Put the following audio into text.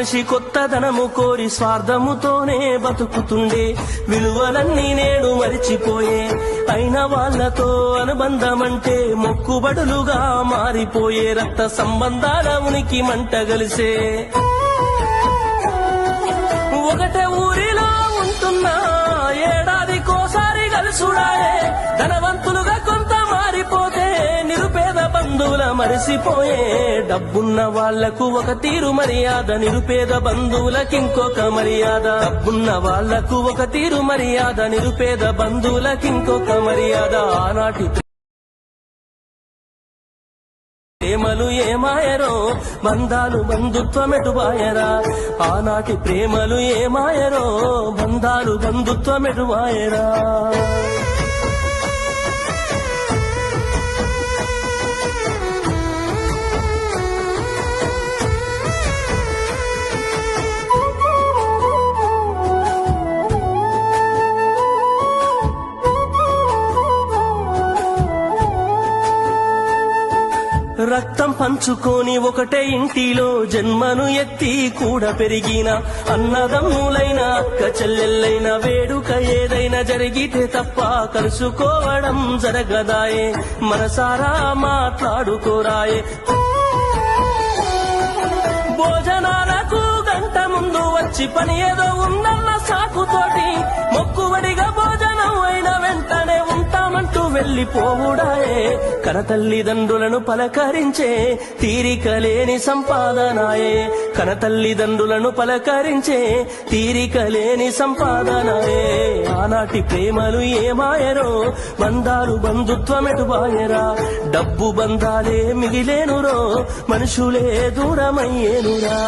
మనిషి కొత్తదనము కోరి స్వార్థముతోనే బతుకుతుండే విలువలన్నీ నేడు మరిచిపోయే అయిన వాళ్లతో అనుబంధమంటే మొక్కుబడులుగా మారిపోయే రక్త సంబంధాల ఉనికి మంట గలిసే ఒకటే ఊరిలో ఉంటున్నా ఏడాదికోసారి కలుసుడాయే ధనవంతులుగా కొంత మారిపోతే నిరుపేద బంధువుల మరిసిపోయే డబ్బున్న వాళ్లకు ఒక తీరు మర్యాద నిరుపేద బంధువులకింకొక మర్యాద డబ్బున్న వాళ్లకు ఒక తీరు మర్యాద నిరుపేద బంధువులకింకొక మర్యాద ఆనాటి ప్రేమలు ఏమాయరో బంధాలు బంధుత్వమెటువాయరా ఆనాటి ప్రేమలు ఏమాయరో బంధాలు బంధుత్వమెటువాయరా రక్తం పంచుకొని ఒకటే ఇంటిలో జన్మను ఎత్తి కూడా పెరిగిన అన్నదమ్ములైన అక్క చెల్లెళ్ళైన వేడుక ఏదైనా జరిగితే తప్ప కలుసుకోవడం జరగదాయే మనసారా మాట్లాడుకోరాయే భోజనాలకు గంట ముందు వచ్చి పని ఏదో ఉందన్న సాకుతోటి మొక్కుబడిగా భోజనం అయిన వెంటనే ఉంటామంటూ వెళ్లిపోవుడాయే కనతల్లిదండ్రులను పలకరించే తీరిక లేని సంపాదనాయే కనతల్లిదండ్రులను పలకరించే తీరిక లేని సంపాదనాయే ఆనాటి ప్రేమలు ఏమాయరో బంధాలు బంధుత్వమెటువాయరా డబ్బు బంధాలే మిగిలేనురో మనుషులే దూరమయ్యేనురా